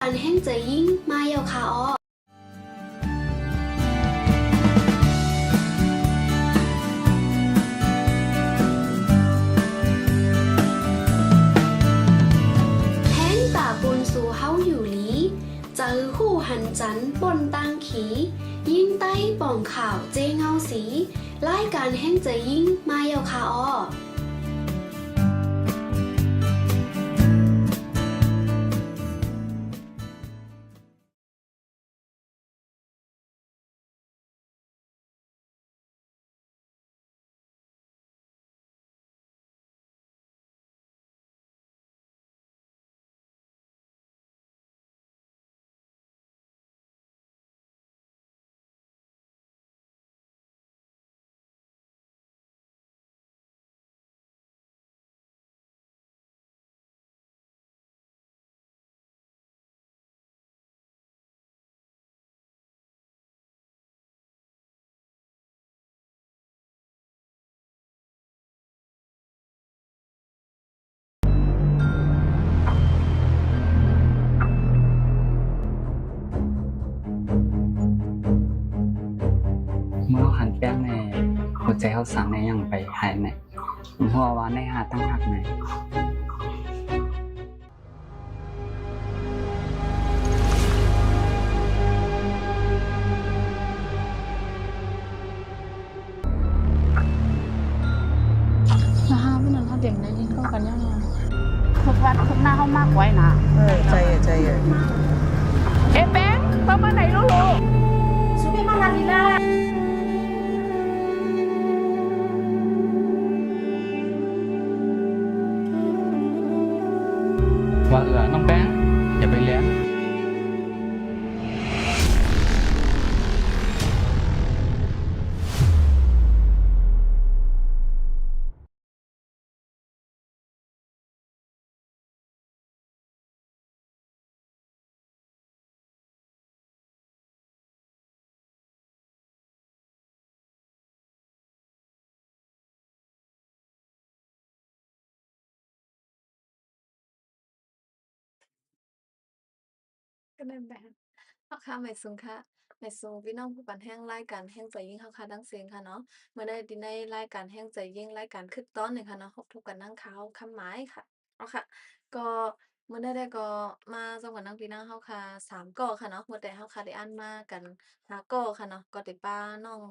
การแห้งใจยิ่งมาเยาคาออแห้งตาบนสู่เฮาอยู่หลีเจอคู่หันจันบนตังขียิ่งไต้ป่องข่าวเจเงาสีรายการแห้งใจยิ่งมาเยาคาออเมื่อหันแป้งในหัวใจเขาสั่งในยังไปหายไหนผมหัวว่าในหาตั้งหักไหนนะคะพี่นันเขาเด็กในนี้เข้ากันยังไงทุกวันทุกหน้าเขามากไว้นะใจเย็นเอ๊ะแบงค์ประมาณไหนลูกสุพี่มาลาลีลาว่าน้องแป้งอย่าไปเลี้ยงก็ได้แบบค่ะหมายสูงค่ะหมายสูงพี่น้องผู้ปันแห้งรายการแห้งใจยิ่งค่ะดังเสียงค่ะเนาะเมื่อได้ดิในรายการแห้งใจยิ่งรายการคึกต้อนหนึ่งค่ะเนาะพบทุกกันนั่งเขาคำหมายค่ะเอาค่ะก็เมื่อได้ก็มาส่งกันนั่งพี่น้องเฮาค่ะ3ก่อค่ะเนาะเมื่อแต่เฮาค่ะได้อ่านมากัน5ก่อค่ะเนาะก็ได้ป้าน้อง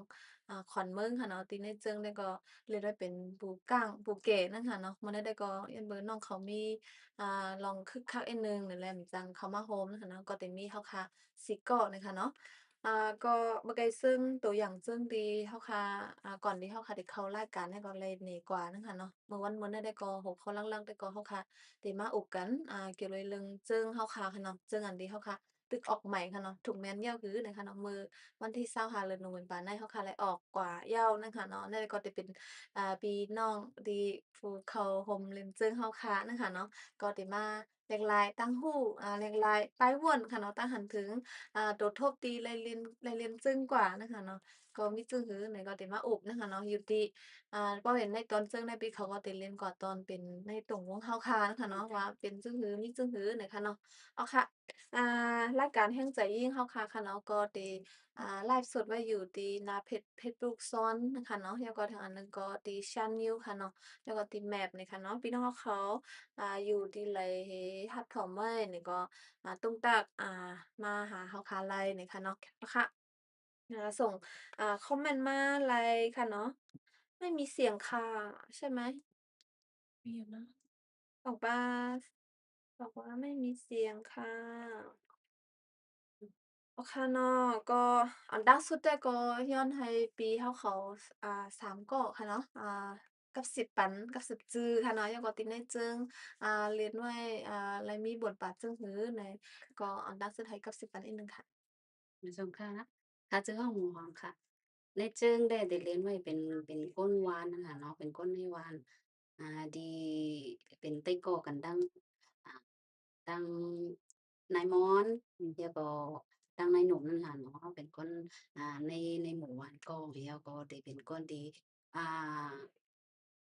ขอนเมืองค่ะเนาะตีในเจิงได้ก็เรียกได้เป็นปูก้างปูเก๋นั่นค่ะเนาะเมื่อได้ก็ยันเบอร์น้องเขามีลองคึกคักอันหนึ่งนั่นแหละเหมือนจังเขามาโฮมนะคะเนาะก็เต็มมีเฮาค่ะสิเกาะนะคะเนาะก็เมื่อไกลซึ่งตัวอย่างซึ่งดีเฮาค่ะก่อนที่เฮาค่ะได้เข้ารายการเนี่ยก็เลยหนีกว่านะคะเนาะเมื่อวันมื้อนั้นได้ก็6คนลังๆได้ก็เฮาค่ะได้มาอุบกันเกี่ยวเลยเรื่องจึงเฮาค่ะเนาะจึงอันที่เฮาค่ะตึกออกใหม่ค่ะเนาะถูกแม่นยาวคือนะคะเนาะมื้อวันที่25เดือนโนเวมบาในเฮาค่ะได้ออกกว่ายาวนะคะเนาะนั่นก็จะเป็นพี่น้องที่ผู้เข้าร่วมเล่นจึงเฮาค่ะนะคะเนาะ ก็ได้มาแหลกหลายตั้งหู้แหลกหลายปลายม่วนค่ะเนาะตั้งหันถึงโดดทบตีไลเลียนจึ้งกว่านะคะเนาะก็มีจึ้งหือไหนก็ได้มาอุบนะคะเนาะอยู่ที่บ่เห็นในตอนจึ้งในปีเขาก็ได้เล่นกว่าตอนเป็นในตรงวงเฮาคานะคะเนาะว่าเป็นจึ้งหือมีจึ้งหือไหนคะเนาะเอาค่ะรายการแห่งใจยิ่งเฮาคาค่ะเนาะก็ได้ไลฟ์สดไว้อยู่ที่หน้าเพจ ซ้อนนะคะเนาะแล้วก็ทางอันหนึ่งก็ที่ Channel ค่ะเนาะแล้วก็ที่ Map นี่ค่ะเนาะพี่น้องเขาอยู่ที่ไลฮัดถอมไว้นี่ก็ตุ้งตักมาหาเฮาคาไลนี่ค่ะเนาะค่ะส่งคอมเมนต์มาไลค่ะเนาะไม่มีเสียงค่ะใช่ไหมมีอยู่นะบอกว่าไม่มีเสียงค่ะโอเคเนาะก็อันดังสุดแต่ก็ย้อนให้ปีเฮาเขาอ่า3เกาะค่ะเนาะกับ10ปันกับ10จือค่ะเนาะยังก็ติดในจึงเรียนด้วยและมีบทบาทจึงหือในก็อันดังสุดให้กับ10ปันอีกหนึ่งค่ะในสงขลานะถ้าเจอห้องหมู่หอมค่ะในเจิงได้เรียนไว้เป็นก้นวานนั่นล่ะเนาะเป็นก้นในวานดีเป็นไต้ก่อกันดังอ่าดังนายม้อนแล้วก็ดังนายหนุ่มนั่นล่ะเนาะเป็นคนในหมู่บ้านก็แล้วก็ได้เป็นคนดีอ่า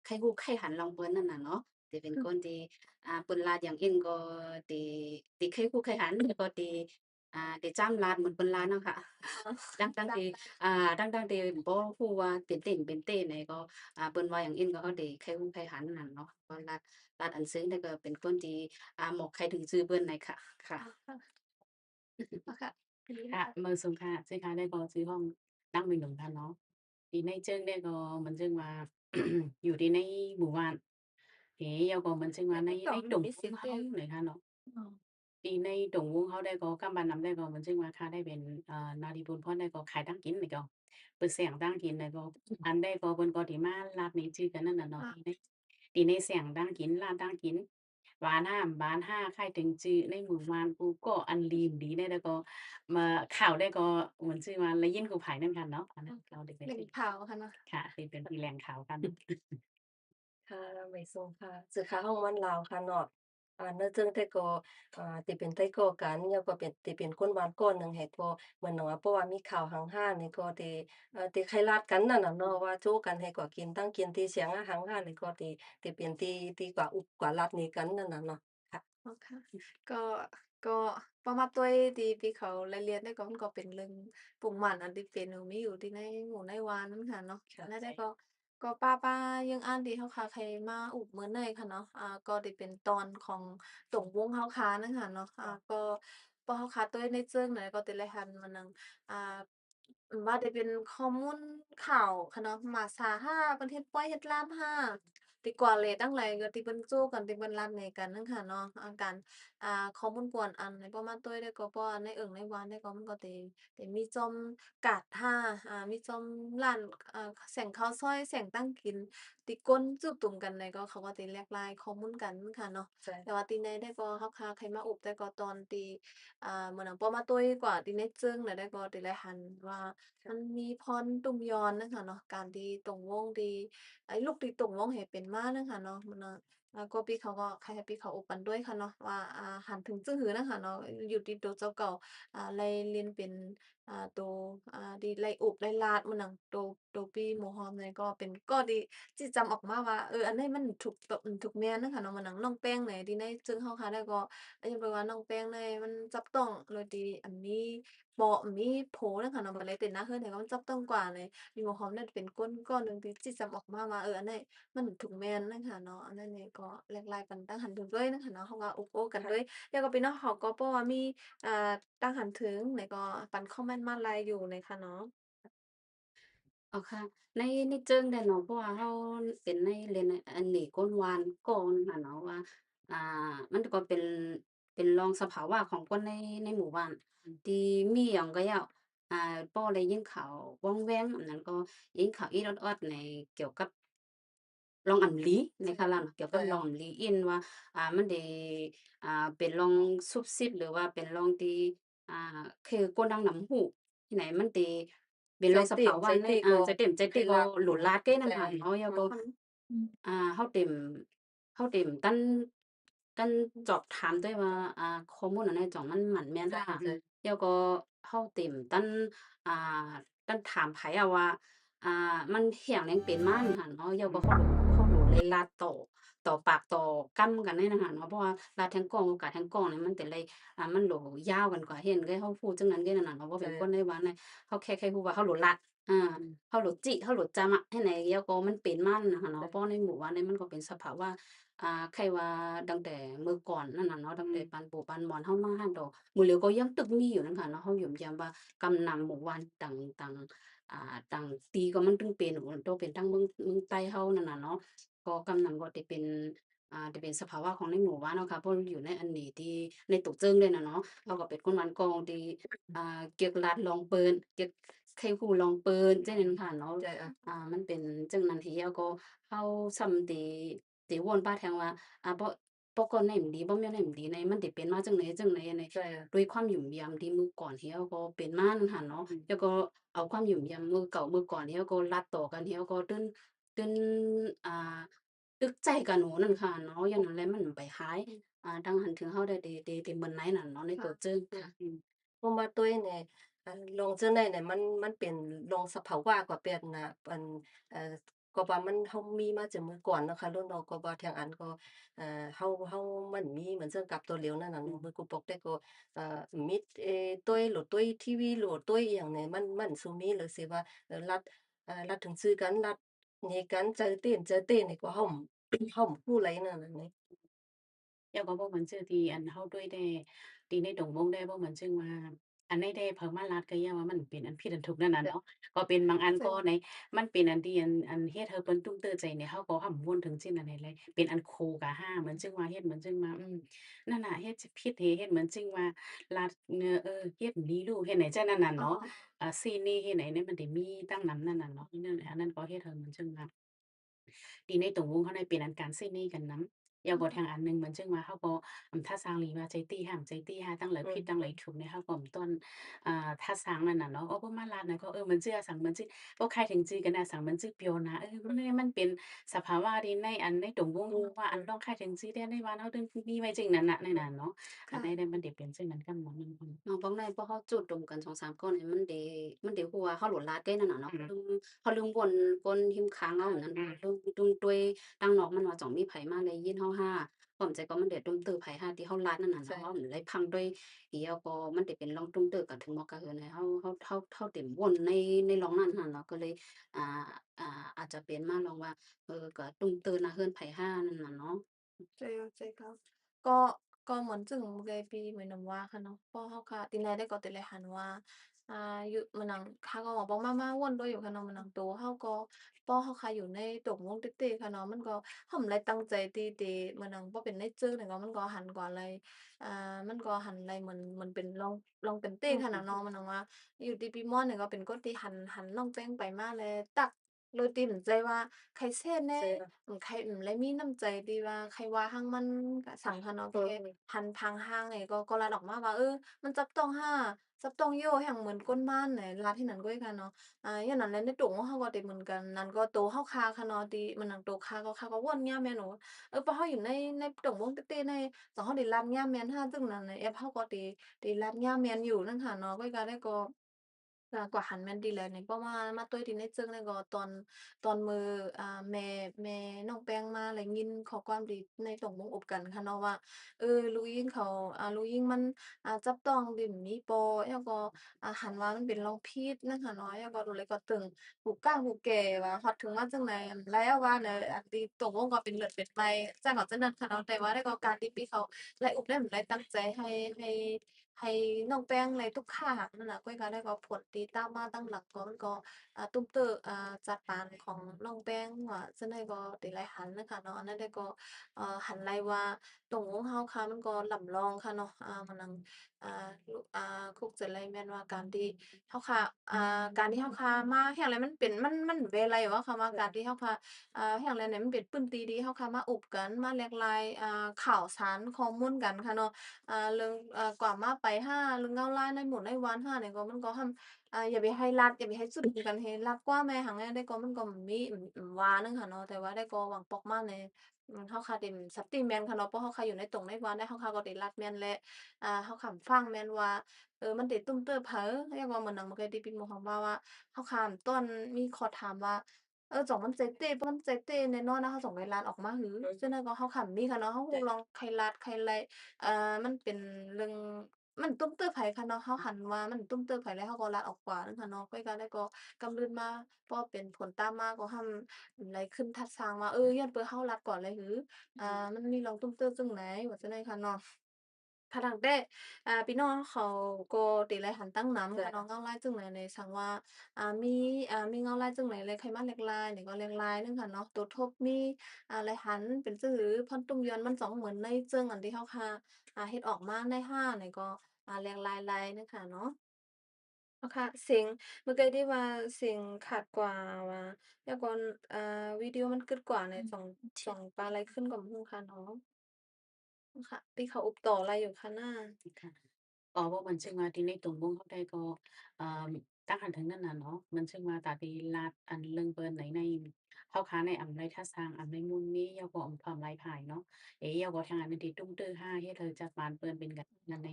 ใครฮู้ใครหันลองเปิ้นนั่นน่ะเนาะแต่ ที่เป็นคนที่เปิ้นลาดอย่างอื่นก็ที่เคยคู่เคยหันแล้วก็ที่จ้ำลาดเหมือนเปิ้นลาดเนาะค่ะ อ๋อ ทั้งๆที่ทั้งๆที่บ่ฮู้ว่าเป็นเต้นเป็นเต้ไหนก็เปิ้นว่าอย่างอื่นก็ที่เคยฮู้เคยหันนั่นเนาะก็ลาดอันซึ้งแต่ก็เป็นคนที่หมอกใครถึงชื่อเปิ้นน่ะค่ะค่ะ ค่ะค่ะอันนี้ค่ะค่ะmời xuốngค่ะซึ่งค่ะได้ก็ซื้อห้องตั้งเป็นหนึ่งพันเนาะทีในเชิงได้ก็มันจึงว่าอยู่ที่ในหมู่บ้านเฮ้ยก็มันจึงว่าในตรงมีของเฮาเสียงเต้นเลยค่ะเนาะอ๋อที่ในตรงวงเฮาได้ก็กำบ้านนำได้ก็มันจึงว่าค่าได้เป็นนาดีบุญพรได้ก็ขายตั้งกินนี่ก็เปิดเสียงตั้งกินได้ก็อันได้ก็เพิ่นก็ที่มาลาดนี้ชื่อกันนั่นน่ะเนาะค่ะที่ในเสียงตั้งกินลาดตั้งกิน บ้านห้าใครถึงจื้อในหมู่บ้านกูก็อันลีนดีได้แล้วก็มาข่าวได้ก็เหมือนชื่อว่าละยินกูภายนั่นกันเนาะอันนั้นเราได้เป็นแหล่งที่ข่าวค่ะเนาะค่ะที่เป็นที่แหล่งข่าวกัน ค่ะไม่ทรงค่ะสื่อข่าวห้องมันลาวค่ะเนาะเนื่องจึงแต่ก็ที่เป็นไต้ก่อกันแล้วก็เป็นที่เป็นคนบ้านก้อนหนึ่งเหตุก็เหมือนว่าเพราะว่ามีข่าวห่างๆนี่ก็ที่ที่ใครลาดกันนั่นน่ะเนาะว่าโจ้กันให้กว่ากินตั้งกินที่เสียงห่างๆนี่ก็ที่เป็นที่กว่าอุบกว่าลาดนี่กันนั่นน่ะเนาะค่ะอ๋อค่ะก็ก็ประมาณตัวที่พี่เขารายละเอียดได้ก็มันก็เป็นเรื่องปลูกหมันอันที่เป็นมีอยู่ที่ในหมู่ในวานนั้นค่ะเนาะค่ะแล้วได้ใช่ก็ป้ายังอ่านที่เขาคาใครมาอุบเหมือนเนยค่ะเนาะก็ได้เป็นตอนของตรงวงเฮาคานั่นค่ะเนาะก็พอเฮาคาตัวในเจิงไหนก็แต่ละหันมานังอ่าว่าได้เป็นข้อมูลข่าวค่ะเนาะหมาสาห้าประเทศป้อยเฮ็ดลามห้าดีกว่าเลยตั้งหลายก็ที่เพิ่นสู้กันที่เพิ่นรัดในกันนั่นค่ะเนาะการข้อมูลกวนอันในประมาณตัวได้ก็เพราะว่าในในวานได้ก็มันก็แต่มีจอมกาดห้ามีจอมร้านแสงข้าวซอยแสงตั้งกินติก้นจูบตุ่มกันในก็เขาก็สิแลกหลายข้อมูลกันค่ะเนาะใช่แต่ว่าตีในได้ก็เฮาคาใครมาอุบแต่ก็ตอนที่เหมือนหนังโปมาตุ้ยกว่าที่ในจึ้งน่ะได้ก็ที่ได้หันว่ามันมีพรตุ่มยอนนั่นค่ะเนาะการที่ตรงวงที่ไอ้ลูกที่ตรงวงให้เป็นมานั่นค่ะเนาะมันก็พี่เขาก็ใครให้พี่เขาอุบกันด้วยค่ะเนาะว่าหันถึงจึ้งหือนั่นค่ะเนาะอยู่ที่ตัวเจ้าเก่าไล่เรียนเป็นตัวที่ไล่อุบไล่ลาดมันหนังตัวพี่หมู่ฮอมเนี่ยก็เป็นก็ที่ที่จำออกมาว่าอันนี้มันถูกแบบถูกแม่นนั่นค่ะเนาะมันหนังน้องแป้งไหนที่ในจึ้งเฮาค่ะได้ก็ อันนี้แปลว่าน้องแป้งในมันจับต้องโดยที่อันนี้บ่มีโผนั่นค่ะเนาะบ่เลยเป็นหน้าเฮือนแต่ว่ามันจับต้องกว่าเลยมีหัวหอมนั่นเป็นก้อนหนึ่งที่จิจำออกมาว่าอันนี้มันถูกแม่นนั่นค่ะเนาะอันนั้นนี่ก็แลกหลายกันตั้งหันถึงด้วยนั่นค่ะเนาะเขาก็โอ้โอ้กันด้วยค่ะแล้วก็พี่น้องเขาก็เพราะว่ามีอ่าตั้งหันถึงแล้วก็ปันคอมเมนต์มาหลายอยู่เลยค่ะเนาะอ๋อค่ะในเจิงได้เนาะเพราะว่าเราเป็นในเรียนอันนี้ก้นวานก่อนค่ะเนาะว่ามันก็เป็นรองสภาวะของคนในหมู่บ้านที่มีหยังก็แล้วพอได้ยินข่าวว่องแว้งอันนั้นก็ยินข่าวอีลอดๆในเกี่ยวกับรองอำลีในค่ะล่ะเกี่ยวกับรองใช่อำลีอินว่ามันได้เป็นรองซุบซิบหรือว่าเป็นรองที่คือก้นดังหนำหูที่ไหนมันสิเป็นรองสภาวะในใจเต้ก็หลุนลาดเก้นั่นค่ะเนาะแล้วก็อืมเฮาเต็มตั้นจอบถามด้วยว่าข้อมูลอันนี้จ่องมันหมั่นแม่นใช่ค่ะใช่แล้วก็เฮาเต็มอ่าตั้นถามไผอะว่ามันเหี่ยงแหลงเป็นมานี่ค่ะเนาะแล้วก็เขารู้เลยลาดต่อปากต่อกำกันเลยน่ะค่ะเนาะเพราะว่าลาดแทงกลองโอกาสแทงกลองเนี่ยมันเป็นอะไรมันโหลยาวกันกว่าเห็นคือเฮาพูดจังนั้นเดะนั่นน่ะเนาะบ่เป็นคนใช่ในบ้านเนี่ยเขาแค่ฮู้ว่าเขาโหลลัดเขาโหลจิเขาโหลจำอะให้ไหนแล้วก็มันเป็นมานั่นน่ะค่ะเนาะเพราะในหมู่บ้านเนี่ยมันก็เป็นสภาวะใครว่าตั้งแต่เมื่อก่อนนั่นน่ะเนาะตั้งแต่ปานปู่ปานหมอนเฮามาฮาดดอกมื้อเหลียวก็ยังตึกมีอยู่นั่นค่ะเนาะเฮาย้มย้ำว่ากำนำหมู่บ้านต่างตีก็มันถึงเป็นโตเป็นทางเมืองใต้เฮานั่นน่ะเนาะก็กำนำก็สิเป็นสิเป็นสภาวะของในหมู่บ้านเนาะค่ะเพราะอยู่ในอันนี้ที่ในตุเจิงเลยน่ะเนาะเราก็เป็นคนบ้านกองที่เกียกลาดลองเปินเกียกไขฮู้ลองเปินจังนั้นค่ะเนาะใช่มันเป็นจังนั้นที่แล้วก็เฮาส่ำที่วนป้าแทงว่าบ่ก่อนไหนมันดีบ่แม่นไหนมันดีในมันสิเป็นมาจั่งใดอันนี้ใช่ด้วยความหยุ่มหยามที่มื้อก่อนที่เราก็เป็นมานั่นค่ะเนาะแล้วก็เอาความหยุ่มหยามมื้อเก่ามื้อก่อนที่เราก็รัดต่อกันที่เราก็ตึ้นอ่าตึกใจกันหนูนั่นค่ะเนาะอย่างนั้นแหละมันไปหายดังหั้นถึงเฮาได้เหมือนไหนนั่นเนาะในค่ะตัวเจิงค่ะ อืมเพราะว่าตัวเองเนี่ยลงเจ้าในเนี่ยมันเป็นลงสภาวะกว่าเป็นน่ะเป็นเอ่อ ก็ว่ามันเฮามีมาจากเมื่อก่อนเนาะค่ะรุ่นเราก็ว่าทางอันก็เฮามันมีเหมือนเชิงกับตัวเหลียวนั่นน่ะเนาะมือกูปกแต่ก็มิดต้วยโหลดต้วยทีวีโหลดต้วยอีหยังเนี่ยมันสุมีเลยสิว่ารัดรัดถึงชื่อกันรัดนี่กันเจอเต้นนี่ก็เฮาบ่ฮู้ไรนั่นน่ะนี่有個部門即係啲人เขาด้วยได้ที่ในตรงวงได้บ่เหมือนซึ่งว่าอันใดได้เพิ่นมารัดก็อย่าว่ามันเป็นอันผิดอันถูกนั่นน่ะแต่เนาะก็เป็นบางอันก็ใช่ในมันเป็นอันที่อันเฮ็ดให้เพิ่นตุ้มเตื้อใจเนี่ยเขาก็ห้ำม่วนถึงสิ้นอันนั้นเลยเป็นอันคู่กะห้าเหมือนซึ่งว่าเฮ็ดเหมือนซึ่งว่านั่นน่ะเฮ็ดสิผิดเฮ็ดเหมือนซึ่งว่ารัดเฮ็ดนี้ลูกเฮ็ดไหนจั่นั่นน่ะอ๋อเนาะซีนนี้เฮ็ดไหนเนี่ยมันได้มีตั้งนำนั่นน่ะเนาะนั่นแหละอันนั้นก็เฮ็ดให้เหมือนซึ่งว่า ดีในตรงวงเขาในเป็นอันการซี้นี้กันนำอย่าบ่แทงอันหนึ่งเหมือนจึงว่าเขาก็ถ้าสร้างหลีว่าใจตี้ห้ามใจตี้ห้าตั้งหลายอืผิดตั้งหลายมถูกเนี่ยเขาก็ต้นถ้าสร้างนั่นน่ะเนาะบ่มาลาดนะก็เหมือนจื้ออะสังเหมือนจื้อบ่ใครถึงจื้อกันน่ะสังเหมือนจื้อเปียวนะมันเป็นสภาวะที่ในอันในตรงวงอืเขาว่าอันต้องใครถึงจื้อได้ในว่าเฮาถึงมีไว้จริงนั่นน่ะนั่นน่ะเนาะอันใดค่ะๆมันได้เป็นจึงนั้นกันหมดนั่นอืเนาะบางในพอเขาจุดตรงกัน2-3คนเนี่ยมันได้ฮู้ว่าเขาโหลดลาดได้นั่นน่ะเนาะเขาลืมวนกนหิมค้างเอานั่นมลืมด้วยตั้งนอกมันว่าจ้องมีไผมาเลยยินเฮาห้าพร้อมใจก็มันได้ตุ้มตื้อไผห้าที่เฮาลาดนั่นน่ะเนาะใช่ว่ามันเลยพังด้วยอีแล้วก็มันได้เป็นร่องตุ้มตื้อกันถึงเหมาะกับเฮือนให้เฮาเต็มวนในร่องนั้นหั่นเนาะก็เลยอ่าอาจจะเป็นมาลองว่าก็ตุ้มตื้อนะเฮือนไผห้านั่นน่ะเนาะ 제가ก็เหมือนจึงcái mình nằm qua khá nó po học khá tin này đấy có tỷ lệ hẳn qua dụ mình nằm khá có bóng ma quân đôiอยู่khá nó mình nằm tốเขาก็po học kháอยู่ในตรงวงติ๊กๆkhá nóมันก็ผมเลยตั้งใจตีมันนังพอเป็นในจื้อเนี่ยก็มันก็หันกว่าเลยมันก็หันเลยเหมือนเป็นลองเป็นเต้ขนาดน้องมันนังว่าอยู่ที่ปีม่อนเนี่ยก็เป็นก้นที่หันลองแป้งไปมาเลยตักโรตีเหมือนใจว่าใครเส้นแน่ ใช่ค่ะใครเลยมีน้ำใจที่ว่าใครว่าหั้งมันก็สังหั้นเนาะอืแค่มหันพังห้างนี่ก็ลัดออกมาว่ามันจับต้องห้าจับต้องโย่แฮ่งเหมือนก้นม่านไหนลาดที่นั้นก็อีกันเนาะอย่างนั้นแหละในตุงของเฮาก็ได้เหมือนกันนั่นก็โตเฮาคาค่ะเนาะที่มันนั่งโตคาก็วนยามแม่นโอ้พอเฮาอยู่ในตุงวงเต๊ะๆในสองเฮาได้ลาดยามแม่นห้าจึงนั้นในแอปเฮาก็ได้ลาดยามแม่นอยู่นั่นค่ะเนาะก็อีกาได้ก็กว่าหันแม่นดีแล้วนี่เพราะว่ามาตุ้ยที่ในจึงนี่ก็ตอนมื้อแม่น้องแป้งมาแล้วยินข้อความที่ในตรงวงอบกันค่ะเนาะว่าลูกยิงเขาลูกยิงมันจับต้องดินมีปอแล้วก็หันว่ามันเป็นรองผิดนะคะเนาะแล้วก็ดูเลยก็ตึงผู้กลางผู้แก่ว่าฮอดถึงมาจังใดแล้วว่าเน่ะอันที่ตรงวงก็เป็นเลือดเป็นไม้จั่งก็จังนั้นค่ะเนาะแต่ว่าได้ก็การที่พี่เขาไล่อุบได้เหมือนไล่ตั้งใจให้น้องแป้งไรทุกค่าหักนั่นน่ะก้อยก็ได้ก็ผลตีตามมาตั้งหลักก็มันก็ตุ้มเตอจัดปานของน้องแป้งว่าจั่งใดก็ตีหลายหันนะคะเนาะอันนั้นได้ก็หันไลว่าตรงของเฮาค่ะมันก็ลำลองค่ะเนาะมันนั่งอ่าลุคุกจะไลแม่นว่าเฮาค่ะการที่เฮาค่ะมาแฮ่งไรมันเป็นมันเวไลว่าค่ะว่าการที่เฮาค่ะแฮ่งไรเนี่ยมันเป็นปึ้นตีดีเฮาค่ะมาอุบกันมาแลกไลข่าวสารข้อมูลกันค่ะเนาะ เรื่องกว่ามาไปห้าเรื่องเงาลายในหมู่ในวันห้าเนี่ยก็มันก็ทำอย่าไปให้รัดอย่าไปให้สุดกันให้รัดกว่าแม่หังเนี่ยได้ก็มันก็มีว่านึงค่ะเนาะแต่ว่าได้ก็หวังปอกมาในเฮาค่ะเต็มสัตติแม่นค่ะเนาะเพราะเฮาค่ะอยู่ในตรงในวันได้เฮาค่ะก็ได้รัดแม่นและเฮาคำฟังแม่นว่ามันได้ตุ้มเต้อเผอเรียกว่าเหมือนหนังมันเคยได้ปิดหมู่ของว่าเฮาคำต้นมีขอถามว่าจ่องมันใจเต้บ่มันใจเต้แน่นอนนะเฮาส่งไว้ร้านออกมาหืออืมฉะนั้นก็เฮาคำมีค่ะเนาะเฮาฮู้ลองใครลัดใครไล มันเป็นเรื่องมันตุ้มเตื้อไผค่ะเนาะเฮาหันว่ามันตุ้มเตื้อไผแล้วเฮาก็ลัดออกกว่านั้นค่ะเนาะก้อยก็ได้ก็กำเริบมาพอเป็นผลตามมาก็ทำไรขึ้นทัดสร้างว่าย้อนเปิ้นเฮาลัดก่อนเลยหือมันมีรองตุ้มเตื้อจึงไหนว่าจั่งใดค่ะเนาะค่ะทางแต่พี่น้องเขาก็ติไลหันตั้งนำค่ะเนาะใช่เงาลายจึงไหนในสังว่ามีมีเงาลายจึงไหนเลยใครมาแลกลายนี่ก็แลกลายนึงค่ะเนาะตัวทบมีลายหันเป็นจื้อพอนตุ้มยอนมันสองเหมือนในเจิงอันที่เฮาค่ะ เฮ็ดออกมาได้5นี่ก็แรงหลายๆนะคะเนาะค่ะเสียงเมื่อกี้ที่ว่าเสียงขาดกว่าว่าแล้วก็วิดีโอมันกึดกว่าในสองปลาอะไรขึ้นกับฮู้ค่ะเนาะค่ะที่เขาอุบต่ออะไรอยู่คะหน้าค่ะ อ๋อว่ามันซึ่งว่าที่ในตรงวงเขาได้ก็อ่าตั้งหันถึงนั่นน่ะเนาะมันซึ่งว่าตาดีลาดอันเรื่องเปิ้นในเขาค้าในอำไรท่าสร้างอำไรมุ่นนี้ยาก็อำความไรผายเนาะยาก็ทางอันนั้นที่ตุ้มตื้อห้าเฮ็ดเธอจักบานเปิ้นเป็นกันนั่นใน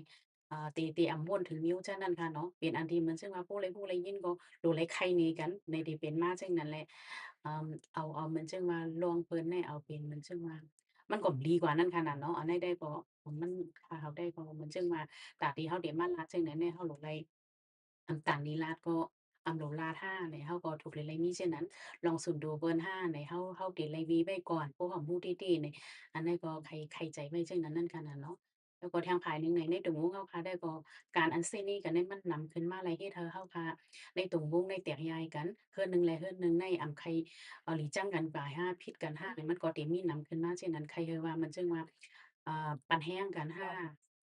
ตีอำม่วนถึงนิ้วจังนั้นค่ะเนาะเป็นอันที่เหมือนซึ่งว่าผู้ใดยินก็รู้เลยใครหนีกันในที่เป็นมาจังนั้นแหละเอาเหมือนซึ่งว่าลองเพิ่นให้เอาเป็นเหมือนซึ่งว่ามันก็ดีกว่านั้นขนาดเนาะอันใดได้ก็มันถ้าเฮาได้ก็เหมือนซึ่งว่าตามที่เฮาได้มาลาจังนั้นเนี่ยเฮาหลงไหลต่างๆนี้ลาดก็หลงลาท่าเนี่ยเฮาก็ถูกเลยมีเช่นนั้นลองสุดดูเบิ่นห้าในเฮาเก็บไว้วีไว้ก่อนพวกของผู้ที่ๆเนี่ยอันนั้นก็ใครใจไว้จังนั้นนั่นขนาดเนาะ แล้วก็ทางภายหนึ่งในตรงวงเฮาค่ะได้ก็การอันซี้นี้ก็ได้มันนำขึ้นมาหลายเฮ็ดให้เฮาค่ะในตรงวงได้แตกย้ายกันเฮือนหนึ่งและเฮือนหนึ่งในอำไคหลีจั่งกันปลายห้าพิดกันห้านี่มันก็สิมีนำขึ้นมาเช่นนั้นใครเฮาว่ามันจึงว่าปันแฮ้งกันห้า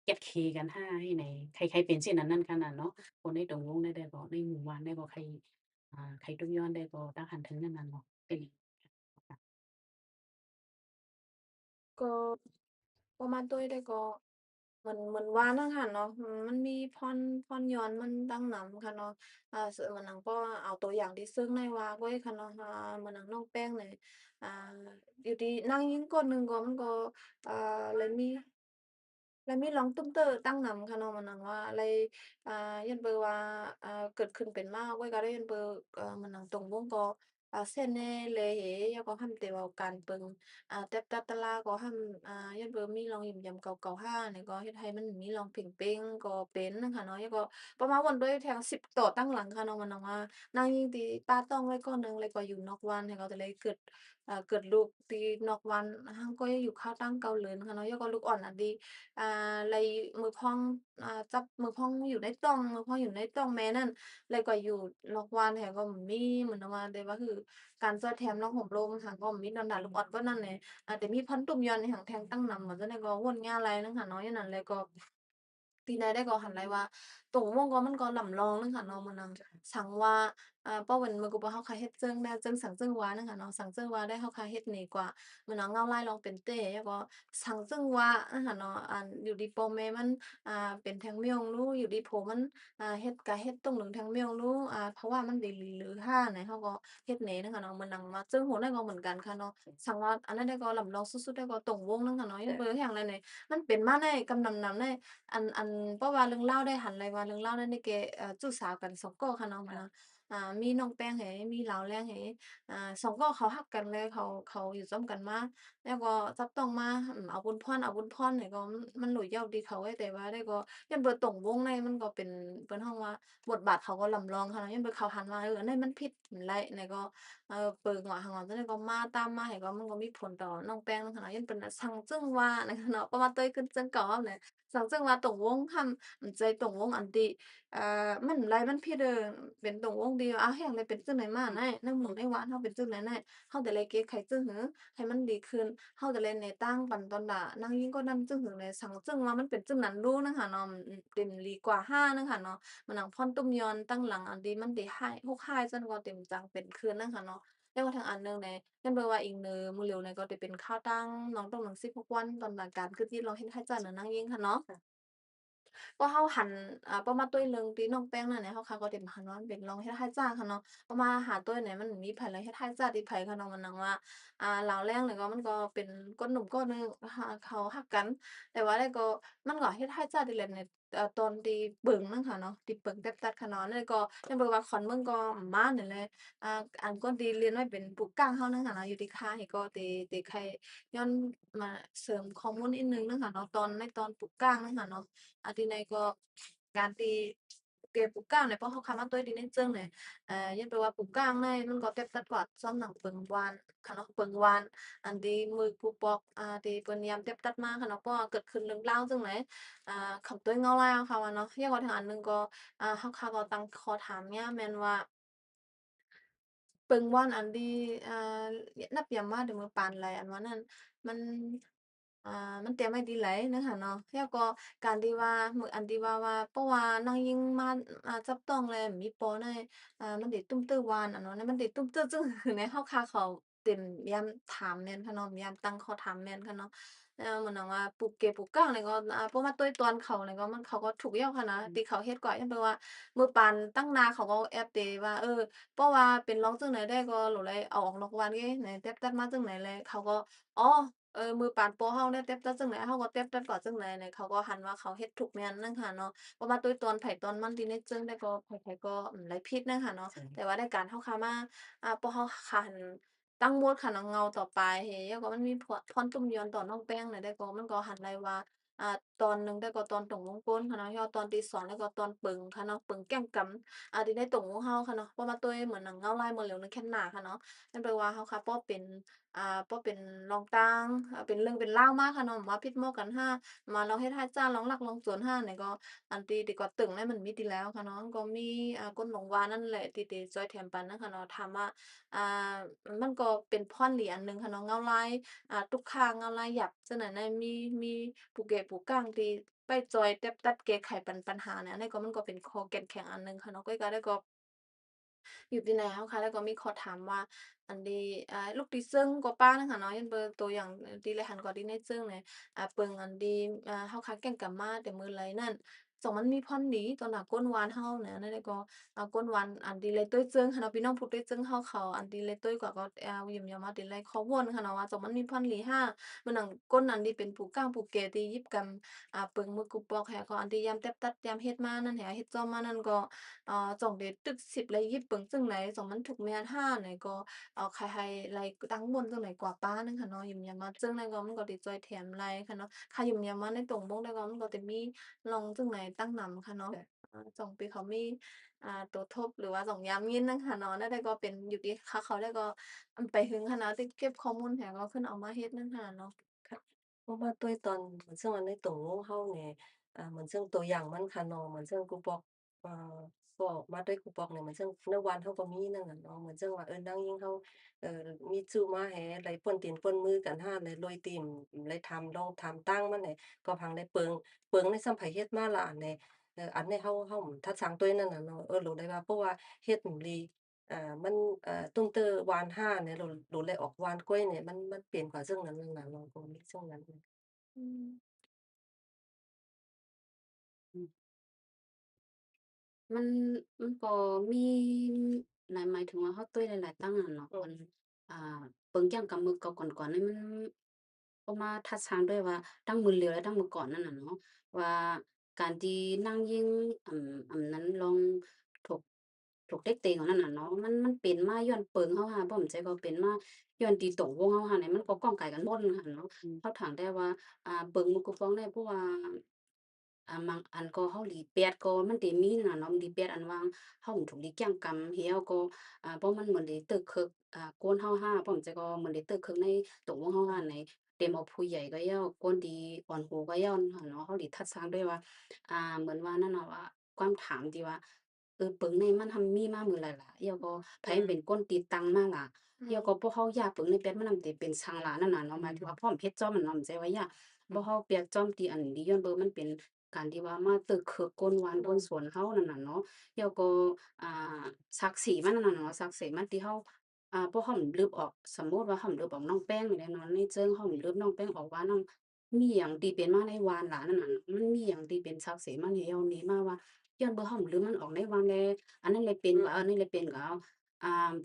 เกลียดเคกันห้าให้ในใครเป็นเช่นนั้นนั่นขนาดเนาะคนในตรงวงได้ก็ในหมู่บ้านได้ก็ใครทุกย้อนได้ก็ตั้งหันถึงนั้นนั่นเนาะเป็นค่ะก็ประมาณตัวได้ก็เหมือนว่านั่นค่ะเนาะมันมีพรย้อนมันดังนำค่ะเนาะซึ่งมันนังก็เอาตัวอย่างที่ซึ่งในว่าไว้ค่ะเนาะมันนังน้องแป้งเนี่ยอ่าอยู่ดีนางยิงคนหนึ่งก็มันก็เลยมีร้องตุ้มเตอร์ตั้งนำค่ะเนาะมันนังว่าเลยยันเบอว่าเกิดขึ้นเป็นมาไว้ก็ได้ยันเบอมันนังตรงวงก็เส้นแน่เลยเหยก็ทำแต่ว่าการเปิงแต่ตะลาก็ทำยันเบอมีลองยิมยำเก่าๆห้าเนี่ยก็เฮ็ดให้มันมีลองเพ่งเป้งก็เป็นนังค่ะเนาะยก็ประมาณวันด้วยแทง10ต่อตั้งหลังค่ะเนาะมันนังว่านางยิงตีป้าต้องไว้ก่อนหนึ่งเลยก็อยู่นอกวันให้เขาจะเลยเกิดลูกตีนอกวันหั้งก็อยู่ข้าวตั้งเกาเหลินค่ะเนาะยก็ลูกอ่อนอะดี เลยมือพองจับมือพองอยู่ในต้องมือพองอยู่ในต้องแม่นั่นเลยกว่าอยู่นอกบ้านแท้ก็บ่มีเหมือนว่าแต่ว่าคือการช่วยแถมน้องห่มโลมหั้นก็บ่มีดอนดาลูกออดก็นั่นแหละแต่มีพันตุ่มยอนหั้งแทงตั้งนำว่าจั่งใดก็วนยาหลายนึงค่ะเนาะอย่างนั้นเลยก็ปีใดได้ก็หัน来ว่าตรงม่งก็มันก็ลำลองนึงค่ะเนาะมื้อนั้นสังว่าป้อเว้นมื้อกูบ่เฮาคาเฮ็ดจึงได้จึงสังจึงว่านึงค่ะเนาะสังจึงว่าได้เฮาคาเฮ็ดนี่กว่ามื้อนั้นเงาลายลองเป็นเต้แล้วก็สังจึงว่าอะค่ะเนาะอยู่ดีพ่อแม่มันเป็นแท้งเมียงรู้อยู่ดีโผมันเฮ็ดก็เฮ็ดตรงหนึ่งแท้งเมียงรู้เพราะว่ามันได้หรือห้าไหนเฮาก็เฮ็ดแหน่นึงค่ะเนาะมื้อนั้นมาจึงโหได้ก็เหมือนกันค่ะเนาะสังว่าอันนั้นได้ก็ลำลองสุดๆได้ก็ตรงวงนึงค่ะเนาะยังเบิ่แฮ่งเลยนี่มันเป็นมาในกำนำนำใน เพราะว่าเรื่องเล่าวได้หันเลยว่าเรื่องเล่าวนั้นนี่แกจู้สาวกันสองก๊อกค่ะเนาะมันน่ะมีน้องแป้งเหมีลาวแลงเหสองก๊อกเขาฮักกันเลยเขาอยู่ซ้ำกันมาแล้วก็จับต้องมาเอาบุญพรนี่ก็มันหลุยเหย้าดีเขาไว้แต่ว่าได้ก็ยันเบิดตรงวงในมันก็เป็นเปิ้นฮ้องว่าบทบาทเขาก็ลำลองค่ะเนาะยันเบิดเขาหันมาอันนั้นมันผิดไหลไหนก็เปิงว่าหั้งว่าจั่งใดก็มาตามมาให้ก็มันก็มีผลต่อน้องแป้งนำค่ะเนาะยันเปิ้นน่ะซังจึ้งว่านะคะเนาะเพราะว่าเต้ยขึ้นจั่งเก่าเอาแหละ สั่งซึ่งว่าตรงวงทำใจตรงวงอันติมันไรมันผิดเป็นตรงวงดีแฮ่งเลยเป็นจั่งใดมาแหน่ในหมู่ในหวานเฮาเป็นจั่งใดแหน่เฮาแต่ไรเก็บไขจึ้งหือให้มันดีขึ้นเฮาแต่ไรแหน่ตั้งปันตอนดานางยิ่งก็นำจึ้งหือเลยสั่งจึ้งว่ามันเป็นจึ้งนั้นรู้นะคะเนาะเป็นลีกว่าห้านะคะเนาะมันนังพรตุ้มยอนตั้งหลังอันดีมันได้ให้ฮกฮายจั่นก็เต็มจังเป็นคืนนะคะเนาะ แล้วก็ทางอันหนึ่งเนี่ยยันเบอว่าอีกเนือมื้อเหลียวเนี่ยก็จะเป็นข้าวตังน้องต้องหนัง16วันตอนหลังการคือที่เราเฮ็ดให้เจ้าน่ะนางยิงค่ะเนาะ ก็เฮาหันประมาณตุ้ยหนึ่งตีน้องแป้งนั่นแหละเฮาค่ะก็เต็มหันว่ามันเป็นรองเฮ็ดให้จ้างค่ะเนาะประมาณหาตุ้ยเนี่ยมันมีไผแล้วเฮ็ดให้จ้าติไผค่ะเนาะมันนังว่าลาวแรงนี่ก็มันก็เป็นก้นหนุ่มก้อนหนึ่งเขาฮักกัน แต่ว่าแล้วก็มันก็เฮ็ดให้จ้าติแหละในตอนที่เบิ่งนั่นค่ะเนาะที่เบิ่งแต๊ดๆค่ะเนาะแล้วก็ยังเบิ่งว่าคอนเบิ่งก็มานั่นแหละอ่าอันก่อนที่เรียนไว้เป็นผู้กลางเฮานั่นค่ะเนาะอยู่ที่ค่ายก็ที่ใครย้อนมาเสริมข้อมูลนิดหนึ่งนั่นค่ะเนาะในตอนปลูกกลางนั่นค่ะเนาะ ทีnày có ganti cái bục cang này เพราะเขาคำว่าตัวดินเจิ้งเนี่ยยันแปลว่าปลูกกลางในมันก็เต็บตัดกอดซ้อมหนังเปิงวานค่ะเนาะเปิงวานอันที่มือผู้ปอกที่เปิ้นยามเต็บตัดมาค่ะเนาะเพราะว่าเกิดขึ้นเรื่องราวจั่งไหนคำตัวเงาลายค่ะว่าเนาะยังว่าทางอันหนึ่งก็เขาเขาก็ตั้งข้อถามเนี่ยแม่นว่า Pừng An đi, nắp yam ma de mo pan lai an wa nanมันมันเตรียมไว้ดีหลายเนาะค่ะเนาะแล้วก็การที่ว่ามื้ออันที่ว่าเพราะว่านางยิงมาจับต้องแล้วมีปอในมันได้ตุ้มตื้อวานอะเนาะมันได้ตุ้มตื้อจึ้งในเฮาคาเขาเต็มยามถามแม่นค่ะเนาะยามตั้งข้อถามแม่นค่ะเนาะแล้วเหมือนว่าปลูกเกปลูกกางนี่ก็เพราะว่าต้วยตอนเขานี่ก็มันเขาก็ถูกแล้วค่ะนะที่เขาเฮ็ดก็ยังแปลว่ามื้อปานตั้งนาเขาก็แอบเตว่าเพราะว่าเป็นร้องจั่งไหนได้ก็โหลเลยเอาออกนอกบ้านเด้ไหนแต๊บๆมาจั่งไหนแลเขาก็อ๋อ มือปานโป้เฮาเนี่ยเต็บแต่จั่งใดเฮาก็เต็บแต่ก่อจั่งใดเนี่ยเขาก็หันว่าเขาเฮ็ดถูกแม่นนั้นค่ะเนาะเพราะว่าตุ้ยตอนไผตอนมันที่ในจึงได้ก็ไผๆก็ไร้ผิดนั้นค่ะเนาะแต่ว่าในการเฮาเข้ามาโป้เฮาคันตั้งหมดค่ะเนาะเงาต่อไปเฮแล้วก็มันมีพรตุ้มย้อนต่อน้องแป้งเนี่ยได้ก็มันก็หันได้ว่าตอนหนึ่งได้ก็ตอนตรงวงกลมค่ะเนาะแล้วตอนที่2แล้วก็ตอนปึงค่ะเนาะปึงแก้งกำที่ได้ตรงวงเฮาค่ะเนาะเพราะว่าตุ้ยเหมือนหนังเงาลายเหมือนเหลียวนึงแค่หน้าค่ะเนาะนั่นแปลว่าเฮาค่ะป้อเป็นป้อเป็นรองต่างเป็นเรื่องเป็นราวมาค่ะเนาะว่าผิดเหมาะกันห้ามาลองเฮ็ดให้จ้าลองรักลองสวนห้าเนี่ยก็อันที่ที่ก็ตึงเนี่ยมันมีติแล้วค่ะเนาะก็มีก้นหลงวานั่นแหละที่ที่จอยแถมปันนั้นค่ะเนาะถามว่าอ่ามันก็เป็นพรดีอันหนึ่งค่ะเนาะเงาลายตุกข่างเงาลายหยับจังนั้นน่ะมีผู้แก่ผู้กลางที่ไปจอยแต๊บตัดแก้ไขปัญหาเนี่ยอันนี้ก็มันก็เป็นข้อแก่นแข็งอันหนึ่งค่ะเนาะก้อยก็ได้ก็ อยู่ที่ไหนคะแล้วก็มีขอถามว่าอันดีลูกดีซึ่งก็ป้านั่นค่ะเนาะยันเบอร์ตัวอย่างดีเลยหันก็ดีในซึ่งเนี่ยเปิงอันดีเฮาคักแก่งกะมาแต่มื้อไรนั่นสองมันมีพรดีตอนน่ะก้นหวานเฮาเนี่ยนั่นแล้วก็ก้นหวานอันดีเลยตุ้ยจึงค่ะเนาะพี่น้องผู้ตุ้ยจึงเฮาเขาอันดีเลยตุ้ยกว่าก็ยิ้มยามมาติเลยขอวนค่ะเนาะว่าสองมันมีพรหลีห้ามันหนังก้นอันดีเป็นผู้กลางผู้แก่ที่ยิบกำเปิงมือกุปอกแหก็อันดียามแต๊บตัดยามเฮ็ดมานั่นแหเฮ็ดจ้อมมานั่นก็ 总的ตึก10嚟ญี่ปุ่นซึ่งไหนสองมันถูกแม่นห้าไหนก็ใครให้ไรตั้งบนจั่งไหนกว่าป้านั่นค่ะเนาะยิมยามมาจึงในก็มันก็ติจอยแถมไรค่ะเนาะค่ายิมยามมาในตรงบ่งได้ก็มันก็จะมีลองจั่งไหนตั้งนำค่ะเนาะจ่องปีเขามีตัวทบหรือว่าจ่องยามยินนั่นค่ะเนาะนั่นได้ก็เป็นอยู่ที่เขาได้ก็ไปถึงขนาดที่เก็บข้อมูลแถก็ขึ้นเอามาเฮ็ดนั่นค่ะเนาะค่ะเพราะว่าด้วยตอนเหมือนซึ่งอันในตรงเฮาเนี่ยเหมือนซึ่งตัวอย่างมันค่ะเนาะเหมือนซึ่งกูบอกอ่าก็ออกมาด้วยกูบอกเนี่ยเหมือนซึ่งในวันเฮาก็มีนั่นน่ะเนาะเหมือนซึ่งว่านางยิ่งเฮามีจู้มาแหไหลป่นตีนป่นมือกันหาไหลโรยตีนไหลทำลองทำตั้งมันเนี่ยก็พังได้เปิงในซ้ำไผเฮ็ดมาล่ะอันเนี่ยอันนี้เฮาทัดสร้างตัวนั่นน่ะเนาะรู้ได้ว่าเพราะว่าเฮ็ดหลี มันตุ้มเตอวานห้าเนี่ยโดนไล่ออกวานกล้วยเนี่ยมันเปลี่ยนกว่าซึ่งนั้นนั่นน่ะเนาะก็มีซึ่งนั้นน่ะอืมอืม มันมันก็มีหมายถึงว่าเราตุ้ยหลายๆตั้งอะเนาะมันอืมอ่าเปิ่งอย่างกับมื้อเก่าก่อนๆนี่มันก็มาทัดทางด้วยว่าตั้งมื้อเร็วและตั้งมื้อก่อนนั่นน่ะเนาะว่าการที่นางยิ่งนั้นลองถกเต๊กเต็งอันนั้นน่ะเนาะมันเป็นมาย้อนเปิงเฮาหาบ่แม่นใจก็เป็นมาย้อนที่ตรงวงเฮาหาเนี่ยมันก็ก้องไก่กันหมดนั่นหั้นเนาะเราถางได้ว่าเปิงมันก็ฟ้องได้เพราะว่า mang ăn có hao lì bẹt cóมันได้มีน่ะเนาะมันดีแปดอันวางเฮาถูกดีแกล้งกำเหี่ยวก็บ่มันเหมือนได้ตึกคึกก้นเฮาห้าบ่มันจะก็เหมือนได้ตึกคึกในตรงวงเฮาห้าในเต็มเอาผู้ใหญ่ก็ย่อก้นดีอ่อนหูก็ย่อหั่นเนาะเฮาได้ทัดสร้างด้วยว่าเหมือนว่านั่นน่ะว่าความถามที่ว่าเปิงในมันทำมีมามื้อหลายล่ะเหี่ยวก็ไผอืมเป็นก้นตีตังมาล่ะอืมเหี่ยวก็พวกเฮาย้าเปิงในเป็ดมันนำได้เป็นช่างหลานั่นน่ะเนาะหมายถึงว่าพร้อมเฮ็ดจ้อมอะเนาะมันใจว่าย้า บ่เฮาเปียกจ้อมตีอันนี้ย้อนเบิ่งมันเป็นการที่ว่ามาตึกคือก้นหวานบนสวนเฮานั่นน่ะเนาะแล้วก็อ่ศักดิ์ศรีมันนั่นน่ะเนาะศักดิ์ศรีมันที่เฮาบ่ฮ้อมลืบออกสมมุติว่าฮ้อมลืบออกน้องแป้งนี่แหละเนาะในเจิงฮ้อมลืบน้องแป้งออกว่าน้องมีหยังที่เป็นมาในวานหลานนั่นน่ะมันมีหยังที่เป็นศักดิ์ศรีมันให้เฮานี้มาว่าย้อนบ่ฮ้อมลืมมันออกในวานแลอันนั้นเลยเป็นอืก็อันนี้เลยเป็นก็เอา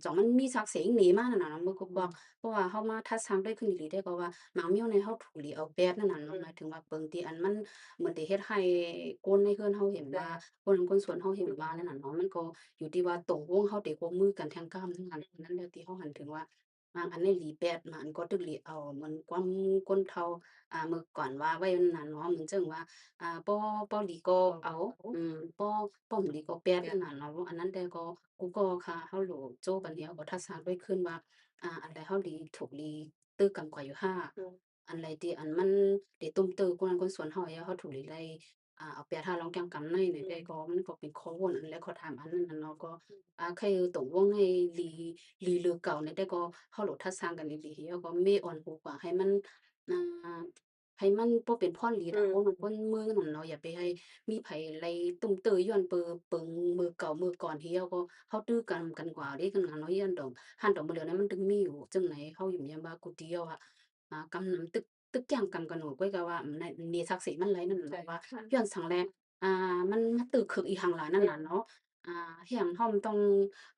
จ่องมันมีศักดิ์ศรีหนีมานั่นน่ะเนาะมันก็บอก มเพราะว่าเฮามาทัดสร้างด้วยขึ้นอีหลีได้ก็ว่าหมางมียวในเฮาถูหลีเอาแป๊ดนั่นน่ะอืเนาะหมายมถึงว่าเปิงที่อันมันเหมือนได้เฮ็ดให้คนในเฮือนเฮาเห็นจ้ะว่าคนสวนเฮาเห็นว่านั่นน่ะเนาะมันก็อยู่ที่ว่าตกลงเฮาได้ร่วมมือกันแทงกล้ามทั้งนั้นนั่นแล้วที่เฮาหันถึงว่าอันนี้หลีแป๊ดมาอันก็ตึกหลีเอามันความคนเฒ่ามื้อก่อนว่าไว้นั่นน่ะเนาะเหมือนจั่งว่าป้อหลีก็ก็เอาเอาป้อหลีก็แป๊ดแบบนั่นน่ะเนาะอันนั้นแต่ก็กูก็ค่ะเฮาโหลโจ้ปันเดียวก็ทัดสร้างด้วยขึ้นว่า อันใดเฮาดีถูกดีตื้อกันกว่าอยู่ห้าอืมอันใดที่อันมันได้ตุ้มตื้อคนนั้นคนสวนเฮาyaเฮาถูกดีไลเอาเปียท่าลองแกงกำในนี่ได้ก็มันก็เป็นข้อวนอันและข้อถามอันนั้นน่ะเนาะก็คือตรงวงให้ลือเก่านี่ได้ก็เฮาโหลดทัดสร้างกันอีหลีเฮาก็เมอ่อนหูกว่าให้มันอ่าให้มันบ่เป็นพรหลีอืดะคนนั้นมคนเมืองนั่นเนาะอย่าไปให้มีไผไลตุ้มตื้อย้อนเปิงมือเก่ามือก่อนที่เฮาก็เฮาตื้อกันกว่าเดะกันหั้นเนาะย้อนดอก han dong beu nàyมันถึงมีอยู่จังไหนเฮาอยู่ยามบากุฏิเอาอะกำนำตึกย่างกำกันหนูก้อยก็ว่าในนี่ศักดิ์ศรีมันไหลนั่นใช่น่ะว่าย้อนค่ะสังแลมันมาตึกคึกอีหังหลายนั่นน่ะอืมเนาะเฮียงเฮามันต้อง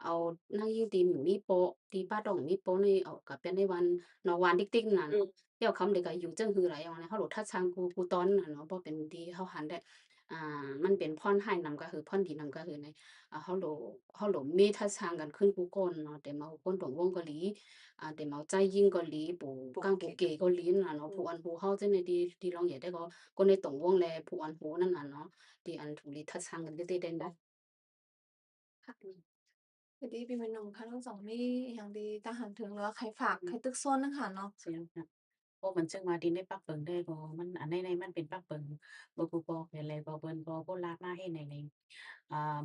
เอานางยี่ตีนหมูมีโป๊ะตีป้าดองมีโป๊ะนี่เอากลับไปในวันเนาะวันติ๊กๆนั่นอืม要คำเด็กก็อยู่จังหือหลายอย่างนะเฮาโหลดทัดทางกูตอนน่ะเนาะบ่เป็นที่เฮาหันได้มันเป็นพรให้นำก็คือพรดีนำก็คือในเฮาโหลมีทัดทางกันขึ้นกูก่อนเนาะแต่มาคนตรงวงก็หลีแต่มาใจยิ่งก็หลีปู่กังปู่เก๋ก็หลีน่ะเนาะผู้อันผู้เฮาจังได๋ที่ลองเหยียดได้ก็คนในตรงวงแลผู้อันผู้นั่นน่ะเนาะที่อันถูกหลีทัดทางกันเต้ๆได้ค่ะพอดีปีใหม่หนุ่มค่ะทั้งสองมีอิหยังดีตาหันถึงหรือว่าใครฝากใครตึกซนจั่งซี้เนาะเสียงค่ะเพราะมันจึงว่าดินได้ปักเปิงได้ก็มันอันในมันเป็นปักเปิงบ่กูปอกเป็นไรก็เปิ้นก็บ่ลากมาเฮ็ดใน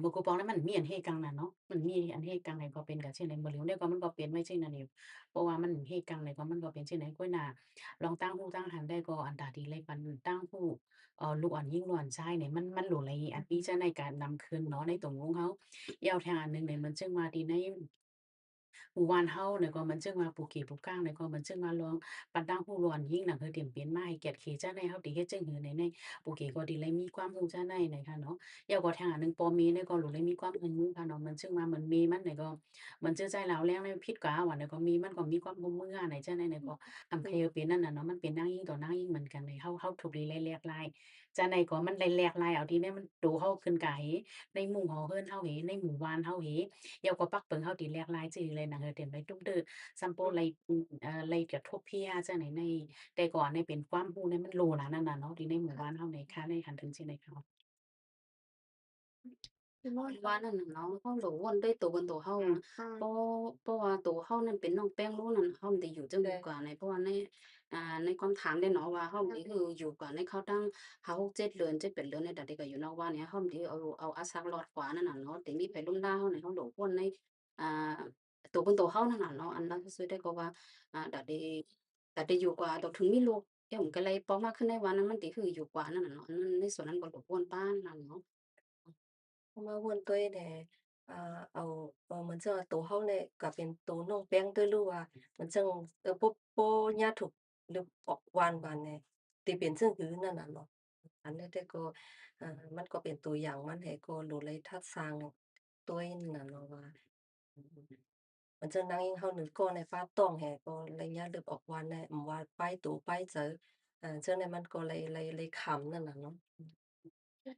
บ่กูปอกนั้นมันมีอันเฮ็ดกลางน่ะเนาะมันมีอันเฮ็ดกลางไหนก็เป็นก็เช่นในบ่เหลียวได้ก็มันก็เป็นไม่ใช่นั่นเองเพราะว่ามันเฮ็ดกลางไหนก็มันก็เป็นเช่นในก้อยหน้าลองตั้งฮู้ตั้งหันได้ก็อันตาดีเลยปันตั้งฮู้ลูกอ่อนยิ่งลูกอ่อนชายเนี่ยมันหลู่ไหลอันนี้จะในการนำคืนเนาะในตรงของเขาอีกแนวทางอันหนึ่งเนี่ยมันจึงว่าดีใน หมู่บ้านเฮาเนี่ยก็มันจึงว่าปลูกขี้ปลูกก้างเนี่ยก็มันจึงว่าลองปันตั้งผู้ร้อนยิ่งหนังคือเตรียมเปลี่ยนมาให้เกียรติขี้จ้าในเฮาติเฮ็ดจังหือในปลูกขี้ก็ดีเลยมีความรู้จ้าในค่ะเนาะยาวกว่าทางอันหนึ่งปอมีเนี่ยก็รู้เลยมีความรู้ค่ะเนาะมันจึงว่ามันมีมันเนี่ยก็มันเจือใจเราแล้วในพิษกว่าว่าเนี่ยก็มีมันก็มีความรู้มือในจ้าในเนี่ยก็อำไผเป็นนั่นน่ะเนาะมันเป็นนางยิ่งต่อนางยิ่งเหมือนกันเลยเฮาถูกดีเลยแหลกหลายจ้าในก็มันเลยแหลกหลายเอาทีนี้มันดูเฮาขึ้นกะเหในหมู่เฮาเฮิรนเฮาเหในหมู่บ้านเฮาเห dầu có bắc bừng hao tí lẹc lai chỉ lên nang hơi tiền lấy đúng đơ sampo lấy lấy cái thuốc pia cho này nàyแต่ก่อนเนี่ยเป็นความรู้เนี่ยมันโลนะนั่นน่ะเนาะที่ในหมู่บ้านเฮาในค่ะในหันถึงสิได้ค่ะพี่ม่อนว่านั่นน่ะเนาะเฮาโหลวนได้ตัวกันตัวเฮาอะอืมเพราะว่าตัวเฮานั่นเป็นน้องแป้งรู้นั่นเฮาได้อยู่จังอยู่กว่าในเพราะว่าในความถามได้เนาะว่าเฮานี่คืออยู่กว่าในเขาตั้ง5 6 7เดือน7 8เดือนในดัดนี้ก็อยู่นอกบ้านเนี่ยเฮานี่เอาอาซักรอดกว่านั่นน่ะเนาะแต่มีไปรุ่นราวเฮาเนี่ยเฮาโหลวนในอ่าตัวเพิ่นตัวเฮานั่นน่ะเนาะอันนั้นก็ซื้อได้ก็ว่าดัดได้อยู่กว่าดอกถึงมีลูกแต่ผมก็เลยปอมาขึ้นในวันนั้นมันติคืออยู่กว่านั่นน่ะเนาะอันนั้นในส่วนนั้นก็โหลวนป้านนั่นเนาะมาวนตัวเนี่ยมันจะตัวเฮาเนี่ยก็เป็นตัวน้องแป้งด้วยหรือว่ามันจังบ่ญาติถูกหรือออกวานเนี่ยที่เป็นซึ่งคือนั่นน่ะเนาะอันนั้นแต่ก็มันก็เป็นตัวอย่างมันให้ก็รู้เลยทัดสร้างตัวเองน่ะเนาะว่าอืมมันจะนั่งเฮานึกก่อนในฟ้าต้องแฮก็ระยะลึกออกวันเนี่ยว่าไปตู่ไปเจอเจอในมันก็เลยขำนั่นน่ะเนาะ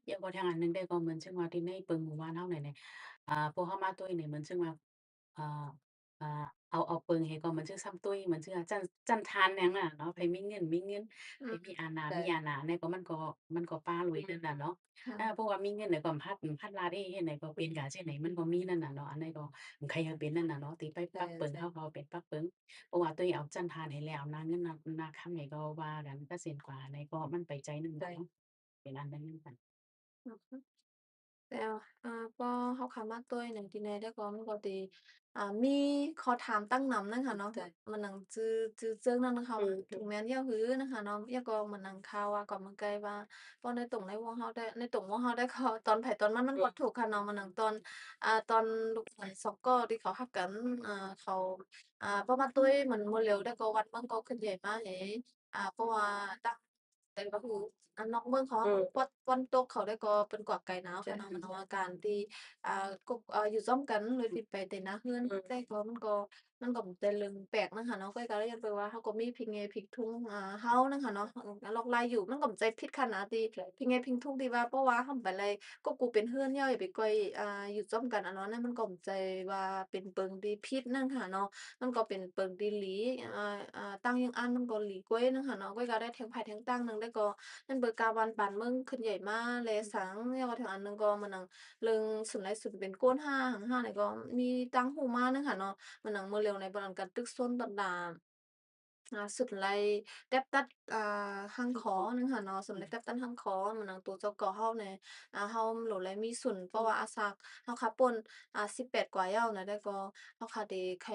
ยังก็ทางอันหนึ่งได้ก็เหมือนซึ่งว่าที่ในเปิงหมู่บ้านเฮาเนี่ยพวกเฮามาตุ้ยเนี่ยเหมือนซึ่งว่าอ่าเอาเปิงให้ก็เหมือนซึ่งซ้ำตุ้ยเหมือนซึ่งว่าจันทานหยังน่ะเนาะไผมีเงินไผอืมมีอาณามีอาใช่ณาเนี่ยก็มันก็ปารวยนั่นน่ะเนาะเพค่ะราะว่ามีเงินเนี่ยก็พัดลาดเฮ็ดไหนก็เป็นกะเช่นไหนมันบ่มีนั่นน่ะเนาะอันใดก็ใครอยากเป็นนั่นน่ะเนาะที่ไปใช่ปักเปิงเฮาก็ๆเป็นปักเปิงเพราะว่าตุ้ยเอาจันทานให้แล้วนาเงินนาคำไหนก็ว่ากันก็เซียนกว่าไหนก็มันไปใจหนึ่งใช่เนาะเป็นอันนั้นกัน อือฮึ แต่พอเขาเข้ามาตัวหนึ่งที่แน่แต่ก่อนมันก็สิมีข้อถามตั้งนำนั้นค่ะเนาะใช่มันหนังจื้อเจิงนั้นนะคะอืว่าถึงมแม้นยามฮื้อนะคะเนาะยามก็มันหนังข่าวว่าก็มันไกลว่าบ่ในตรงในวงเฮาได้ในตรงวงเฮาได้ก็ตอนไผตอนมันมันอืมก็ถูกค่ะเนาะมันหนังตอนลูกหลานซ็อกเกอร์ที่เขาฮักกันเขาพอมาตุ้ยเหมือนบ่เร็วแต่ก็วัดมันก็ขึ้นใหญ่มาแหเพราะว่าตั้งแต่ก็คือนอกเมืองเขาอืมวันตกเขาได้ก็เป็นกว่าไกลหนาวค่ะเนาะมันว่าการที่อยู่ร่วมกันโดยที่ไปแต่ละเรือนอืมแต่ก็มันก็เป็นเรื่องแปลกนะคะเนาะก็เลยย้อนไปว่าเขาก็มีพิกเหพิกทุงเฮานะคะเนาะลอกลายอยู่มันก็บ่ใจผิดขนาดที่พิกเหพิกทุงที่ว่าเพราะว่าเราไปไล่ก็กูเป็นเรือนย่อยไปก่อยอยู่ร่วมกันอันนั้นน่ะมันก็บ่ใจว่าเป็นเปิงที่ผิดนั่นค่ะเนาะมันก็เป็นเปิงที่หลีตั้งยังอันมันก็หลีกวยนั่นค่ะเนาะก้อยก็ได้แทงไผแทงตั้งหนึ่งได้ก็นั่นเบิดกาวันปานเมืองขึ้นใหญ่มาแลสังเนี่ยว่าแถวอันหนึ่งก็มานั่ง เรื่องสุดท้ายสุดเป็นโก้นห้าหังห้าเนี่ยก็มีตังหูมานึงค่ะเนาะมันหนังมือเร็วในบ่นั้นก็ตึกซนตัดดาสุดไลแต๊บตัดหังขอหนึ่งค่ะเนาะสำหรับแต๊บตัดหังขอมันหนังตัวเจ้าเก่าเฮาเนี่ยเฮาโหลดไลมีส่วนเพราะว่าอาซักเฮาค่ะป่น18กว่าย้าวนะได้ก็เฮาค่ะได้ใคร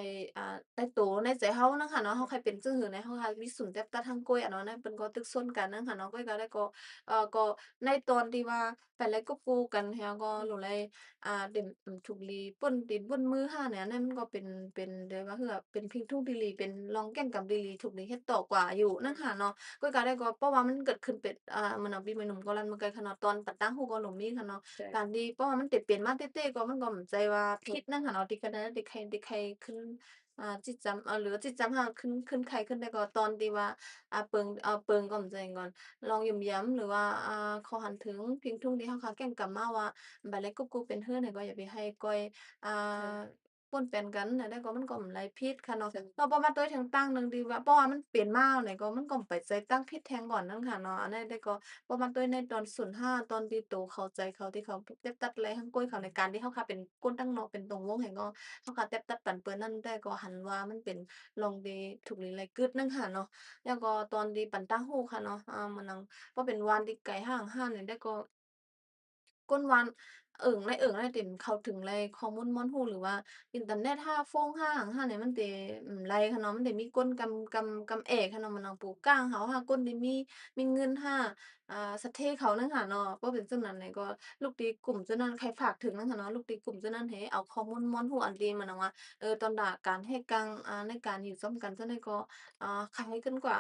ได้โตในใจเฮานั้นค่ะเนาะเฮาใครเป็นจึงหือในเฮาค่ะมีส่วนแต๊บตัดหังก้วยอันนั้นน่ะเพิ่นก็ตึกซนกันนั้นค่ะเนาะก้อยก็ได้ก็ก็ในตอนที่ว่าไปไลกบกูกันเฮียก็โหลดไล เด่นถูกลีป่นตีนป่นมือห้าเนี่ยนั่นมันก็เป็นได้ว่าคือแบบเป็นพริกทุกดีหลีเป็นรองแก้งกับดีหลีถูกดีเฮ็ดต่อกว่าอยู่นั่นค่ะเนาะก็การได้ก็เพราะว่ามันเกิดขึ้นเป็นมันเอาปีใหม่หนุ่มก็ลั่นมาไกลขนาดตอนปัดตั้งฮู้ก็หลงมีค่ะเนาะใช่การที่เพราะว่ามันติดเปลี่ยนมาเต๊ะๆก็มันก็บ่ใจว่าผิดนั่นค่ะเนาะที่ก็ได้ที่ใครขึ้น จิตจำหรือว่าจิตจำเราขึ้นไข้ขึ้นได้ก็ตอนที่ว่าเปิงก่อนใจก่อนลองหยุ่มหย้ำหรือว่าเขาหันถึงเพียงทุ่งที่เขาขาแกล้งกลับมาว่าบัดเลยกุ๊กๆเป็นเฮือนเนี่ยก็อย่าไปให้ก้อยอ่าค่ะป่นแปนกันน่ะได้ก็มันก็บ่ไรผิดค่ะเนาะค่ะเราบ่มาตัวทางตั้งหนึ่งดีว่าเพราะว่ามันเปลี่ยนมาไหนก็มันก็ไปใจตั้งผิดแทงก่อนนั่นค่ะเนาะอันนั้นได้ก็บ่มาตัวในตอน05ตอนที่โตเข้าใจเขาที่เขาเต็บตัดแลหั้งก้อยเขาในการที่เขาค่ะเป็นก้นตั้งเนาะเป็นตรงวงแห่งก็เขาค่ะเต็บตัดปันเปิ้นนั่นได้ก็หันว่ามันเป็นลองดีถูกหรือไรกึดนั่นค่ะเนาะแล้วก็ตอนที่ปันตั้งฮู้ค่ะเนาะมันนังบ่เป็นวันที่ไกลห่างๆเนี่ยได้ก็ ก้นวันเอิ้งไรเต็มเข้าถึงไรข้อมูลม่อนฮู้หรือว่าอินเทอร์เน็ตห้าฟงห้างห้าเนี่ยมันเตไรค่ะเนาะมันเตมีก้นกำแอกค่ะเนาะมันนังปูก้างเขาห้าก้นที่มีเงินห้าสะเทเขานั่นค่ะเนาะบ่เป็นจั่งนั้นเนี่ยก็ลูกตีกลุ่มจั่งนั้นใครฝากถึงนั่นค่ะเนาะลูกตีกลุ่มจั่งนั้นให้เอาข้อมูลม่อนฮู้อันดีมานังว่าตอนน่ะการให้การในการอยู่ร่วมกันจั่งใดก็คล้ายกันกว่า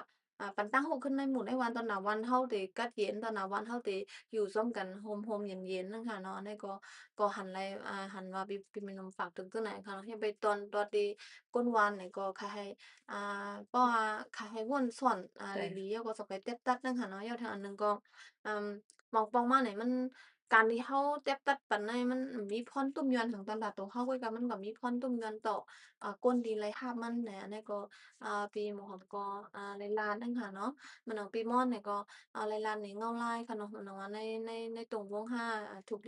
ปันตั้งฮู้ขึ้นในหมู่ในวันตอนน่ะวันเฮาเตกัดเย็นตอนน่ะวันเฮาเต อยู่ร่วมกันโฮมๆเย็นๆนั่นค่ะเนาะอันนี้ก็หันไลหันว่าพี่มีนำฝากถึงตัวไหนค่ะเนาะที่ไปตอนที่ก้นวานเนี่ยก็ค่ะให้อ่าเพราะว่าค่ะให้ม่วนซ่อนหลีๆแล้วก็สะไปเต็บตัดนั่นค่ะเนาะแล้วทางอันหนึ่งก็อ่ามองปองมาเนี่ยมันการที่เราเต็บตัดปานใดมันมีพรตุ้มย้อนถึงตอนดาตัวเราคุยกันมันก็มีพรตุ้มย้อนต่อก้นดีไรหาบมันแหน่อันนี้ก็ปีหมอหอมก็หลายๆนั่นค่ะเนาะมันเอาปีม่อนเนี่ยก็ ลายลานในเงาลายค่ะเนาะมันว่าในตรงวงห้าถูก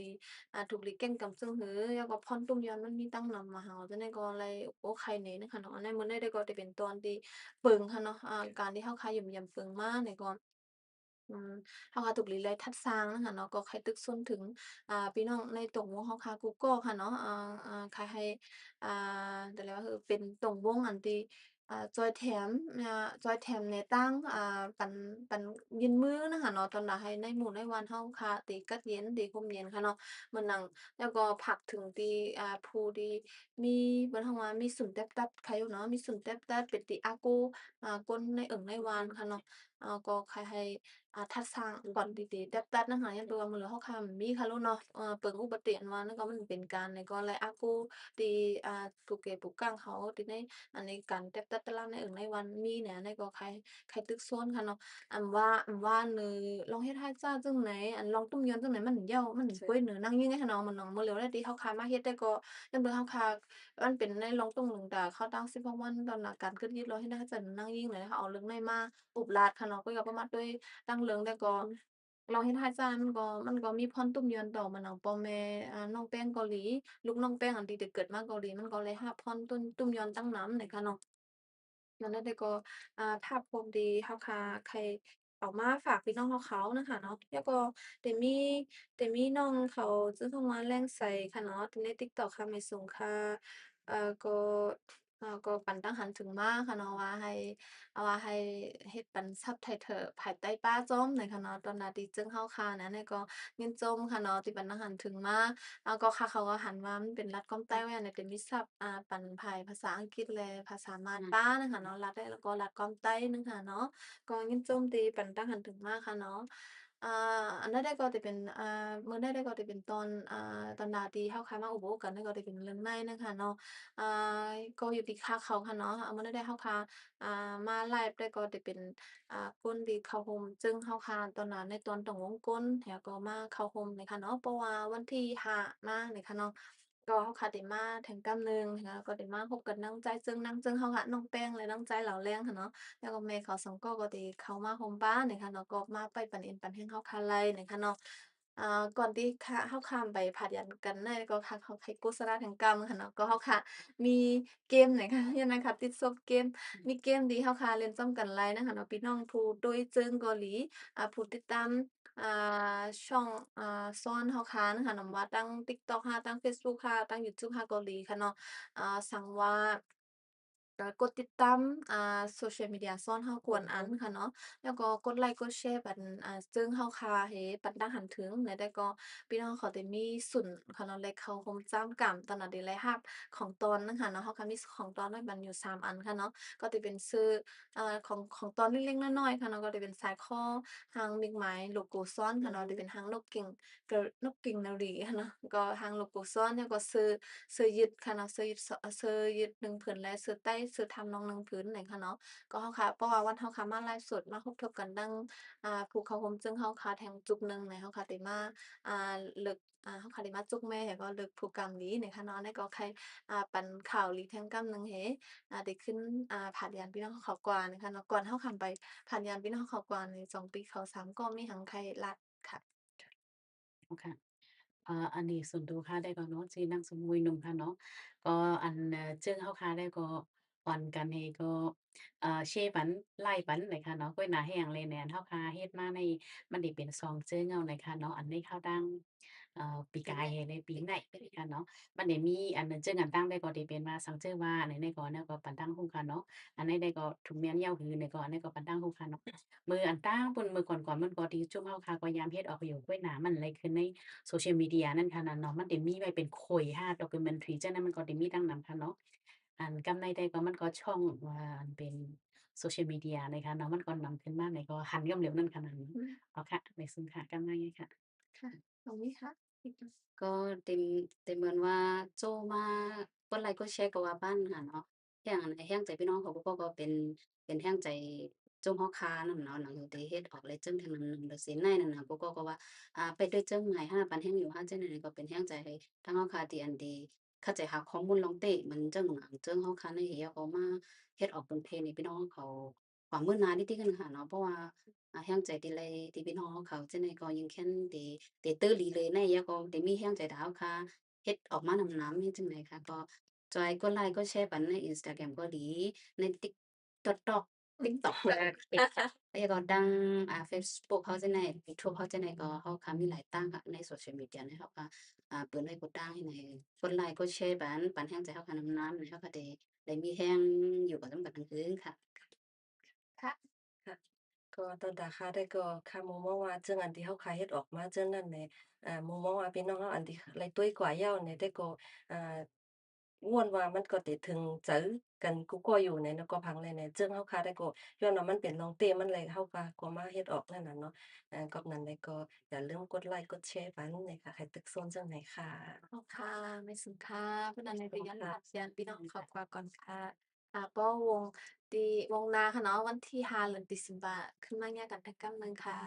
ลีเก่งกำซึ่งหือแล้วก็พรตุ้มยอนมันมีตั้งนำมาหาจังได๋ก็เลยโอ้ไข่เหน่นะคะเนาะอันนั้นมื้อใดได้ก็จะเป็นตอนที่เปิงค่ะเนาะการที่เฮาขยุ่มย่ำเปิงมาเนี่ยก็อืมเฮาก็ถูกลีลัยทัดสร้างนะคะเนาะก็ใครตึกซนถึงพี่น้องในตรงวงเฮาค่ะกูก็ค่ะเนาะใครให้อ่าแต่แล้วคือเป็นตรงวงอันที่ จอยแถมจอยแถมในตั้งปันยืนมือนะคะเนาะตอนน่ะให้ในหมู่ในวันเฮาค่ะตีกัดเย็นตีร่มเย็นค่ะเนาะมื้อนั้นแล้วก็ผักถึงที่ผู้ที่มีบ้านเฮาว่ามีสุนแต๊บๆใครอยู่เนาะมีสุนแต๊บๆเป็นติอากูก้นในเอิ้งในวานค่ะเนาะก็ใครให้ทัดสร้างก่อนที่ติแต๊บๆนะคะยังตัวมื้อเหลือเฮาค่ะมีค่ะโลเนาะเปิงอุบัติอันว่านั่นก็มันเป็นการในก็เลยอากูที่ผู้เกผู้กลางเขาที่ใน อันนี้การเต็บตัดตารางในในวันมีเนี่ยในก็ใครตึกโซนค่ะเนาะอันว่าเนอลองเฮ็ดให้จ้าจังไหนอันลองตุ้มยอนจังไหนมันถึงเย้ามันถึงก้อยเนอนั่งยิงให้ค่ะเนาะมันน้องบ่เหลียวได้ที่เขาคามาเฮ็ดได้ก็ยังเบิ่งเขาคามันเป็นในลองตุ้งหนึ่งแต่เขาตั้ง16วันตอนน่ะการขึ้นยิดเราเฮ็ดได้จั่งนั่งยิงเลยเขาเอาเรื่องในมาอุบลาดค่ะเนาะก็อย่าประมาทด้วยตั้งเรื่องได้ก็ลองเฮ็ดให้จ้ามันก็มีพรตุ้มยอนต่อมาเนาะป่อแม่น้องแป้งเกาหลีลูกน้องแป้งอันที่ได้เกิดมาเกาหลีมันก็เลยรับพรตุ้มยอนตั้งนำเนี่ยค่ะเนาะ นั่นแหละแต่ก็ภาพรวมดีเราค่ะใครเอามาฝากพี่น้องเขาๆน่ะค่ะเนาะแล้วก็แต่มีน้องเขาซึ่งเข้ามาแรงใส่ค่ะเนาะใน TikTok ค่ะไม่สูงค่ะเอ่อก็ก็ปันตั้งหันถึงมาค่ะเนาะว่าให้เฮ็ดเป็น Subtitle ภายใต้ป้าจ้อมหน่อยค่ะเนาะตอนนาที่จึงเฮาค่ะนั้นเนี่ยก็เงินจมค่ะเนาะที่ปันตั้งหันถึงมา ก็ค่ะเขาก็หันว่ามันเป็นรัฐก้อมใต้ไว้อันใดเป็นมิตรศัพท์ปันไผภาษาอังกฤษและภาษามาอืมป้านะคะเนาะรัฐได้แล้วก็รัฐก้อมใต้นึงค่ะเนาะก็ยินโจมตีปันตั้งหันถึงมากค่ะเนาะอ่าอันนั้นได้ก็จะเป็นมื้อนั้นได้ก็จะเป็นตอนตอนหน้าที่เฮาค้ามาอุโบกันนั่นก็จะเป็นเรื่องในนะคะเนาะอ่าก็อยู่ที่ค่าเขาค่ะเนาะมื้อนั้นได้เฮาค้าอ่ามาไลฟ์ได้ก็จะเป็นก้นที่เข้าร่มจึงเฮาค้าตอนนั้นในตอนต้องวงก้นแล้วก็มาเข้าร่มเลยค่ะเนาะเพราะว่าวันที่5มาเนี่ยค่ะเนาะ ก็เขาค่ะได้มาแถงกำหนึ่งแล้วก็ได้มาพบกับน้องใจซึ่งนางจึงเขาค่ะน้องแป้งและน้องใจเหล่าแรงค่ะเนาะแล้วก็แม่เขาสองก็ได้เข้ามาโฮมบ้านเนี่ยค่ะเนาะก็มาไปปันเอ็นปันแห้งเขาคาไลเนี่ยค่ะเนาะก่อนที่เขาข้ามไปผาดยันกันเน่ยก็ค่ะเขาให้กุศลแห่งกรรมค่ะเนาะก็เขาค่ะมีเกมเนี่ยค่ะยังไงค่ะติดซบเกมมีเกมที่เขาค่ะเล่นซ้ำกันไลนะคะเนาะพี่น้องผู้โดยจึงเกาหลีผู้ติดตามอ่าช่องซ่อนเฮาค้านค่ะนำว่าตั้ง TikTok ค่ะตั้งเฟซบุ๊กค่ะตั้งยูทูบค่ะเกาหลีค่ะเนาะสั่งว่า กดติดตามsocial media ซ่อนเฮากวนอันค่ะเนาะแล้วก็กดไลก์กดแชร์ปันจึงเฮาคาให้ปันดังหันถึงและได้ก็พี่น้องเขาได้มีสุนค่ะเนาะและเข้าร่วมจ้ำกำตอนนั้นได้ได้รับของตนนั้นค่ะเนาะเฮาก็มีของตอนไว้มันอยู่3อันค่ะเนาะก็สิเป็นชื่อของตอนเล็กๆน้อยๆค่ะเนาะก็จะเป็นสายคอหางมิกไม้โลโกซ่อนอืค่ะเนาะจะอฮึเป็นหางนกกิ่งนกกิ่งนรีค่ะเนาะก็หางโลโกซ่อนแล้วก็ชื่อยึดค่ะเนาะชื่อยึด1เพิ่นและชื่อใต้ ซื้อทำนองหนึ่งพื้นไหนค่ะเนาะก็เฮาค่ะเพราะว่าวันเฮาค่ะมาไลฟ์สดมาพบทบกันดังภูเขาโฮมซึ่งเฮาค่ะแทงจุกหนึ่งไหนเฮาค่ะได้มาเลิกเฮาค่ะได้มาจุกแม่แล้วก็เลิกผู้กรรมนี้ไหนค่ะเนาะในก็ใครปันข่าวลีแทงกำหนึ่งเหได้ขึ้นผ่านยานพี่น้องเขากวางนะคะเนาะก่อนเฮาคำไปผ่านยานพี่น้องเขากวางใน2ปีเขา3ก็มีหังใครลัดค่ะค่ะอันนี้ส่วนตัวค่ะได้ก็เนาะที่นั่งสมุยหนุ่มค่ะเนาะก็อันเจิงเฮาค่ะได้ก็อ่อนกันนี่ก็เชปันไล่ปันเลยค่ะเนาะก้อยหน้าแห้งเลยแหน่เฮาค่ะเฮ็ดมาในมันได้เป็นซองเจิงเอาเลยค่ะเนาะอันนี้ข้าวดังปีกายในปีไหนเลยค่ะเนาะมันได้มีอันนั้นเจิงอันตั้งได้ก็ได้เป็นมาสังเจอว่าอันนี้ก็เนี่ยก็ปันตั้งฮู้ค่ะเนาะอันนี้ได้ก็ถุงเมียนยาวหือนี่ก็อันนี้ก็ปันตั้งฮู้ค่ะเนาะมืออันตั้งปุ่นมือก่อนๆมันก็ที่จุ่มเฮาค่ะก็ยามเฮ็ดออกอยู่ก้อยหน้ามันเลยขึ้นใน Social Media นั่นค่ะนั่นเนาะมันได้มีไว้เป็นโขยห้า documentary จังนั้นมันก็ได้มีดังนั้นค่ะเนาะอันกำในใดก็มันก็ช่องว่าอันเป็น Social Media นะคะเนาะมันก็นำขึ้นมาในก็หันย่อมเหลวนั่นค่ะนั่นอืมเอาค่ะในซึ่งค่ะกำในค่ะ ค่ะตรงนี้ค่ะอีกก็เต็มเหมือนว่าโจ้มากดไลค์กดแชร์ก็ว่าบ้านค่ะเนาะแฮ่งอันแฮ่งใจพี่น้องเขาก็เป็นแฮ่งใจโจ้มฮ้อค้านั่นเนาะหนังอยู่ที่เฮ็ดออกเลยจึงทางนั้นโดยสินในนั่นน่ะก็ว่าไปด้วยจึงไหนห้าปันแฮ่งอยู่ห้าจังไหนก็เป็นแฮ่งใจให้ทางฮ้อค้าที่อันดีเข้าใจหาข้อมูลลองเตะมันจังหนังจึงฮ้อค้าในเฮียก็มาเฮ็ดออกเป็นเพลงให้พี่น้องเขาความมื้อหน้านิดๆกันค่ะเนาะเพราะว่าแฮ่งใจที่เลยที่พี่น้องเขาจังได๋ก็ยังแค่นที่ để tư lýเลยในยก็ได้มีแรงใจดาวค่ะเฮ็ดออกมานำหนำเฮ็ดจั่งใดค่ะก็จอยกดไลค์กดแชร์ปันใน Instagram ก็ดีใน TikTok อืม TikTok แล้วก็แล้วก็ดังเฟซบุ๊กเขาจั่งใดยูทูบเขาจั่งใดก็เขาค่ะมีหลายตั้งค่ะใน Social Media เนี่ยเขาก็เปิดให้กดดังให้ในกดไลค์กดแชร์ปันแรงใจเขาค่ะนำหนำเขาก็ได้มีแรงอยู่กับนำกันทั้งคืนค่ะค่ะค่ะก็ตอนตาค่ะได้ก็ค่ะมุมมองว่าจังอันที่เฮาขายเฮ็ดออกมาจังนั้นแหละมุมมองว่าพี่น้องเฮาอันที่ไลตุ้ยกว่าเหย้าเนี่ยได้ก็อ่าม่วนว่ามันก็ได้ถึงใจกันกูก็อยู่เนี่ยนะก็พังเลยเนี่ยจึงเฮาค่ะได้ก็ย้อนว่ามันเป็นน้องเต้มันเลยเฮาก็ก็มาเฮ็ดออกนั่นน่ะเนาะก็นั้นได้ก็อย่าลืมกดไลค์กดแชร์ปันเนี่ยค่ะให้ตึกโซนจังไหนค่ะขอบค่ะไม่สูงค่ะเพราะนั้นในขอบคุณปียันผ่านค่ะเซียนพี่น้องขอบกว่าก่อนค่ะก็วงตีวงนาค่ะเนาะวันที่5เดือนตุลาขึ้นมาแยกกันทั้งกำหนึ่งค่ะ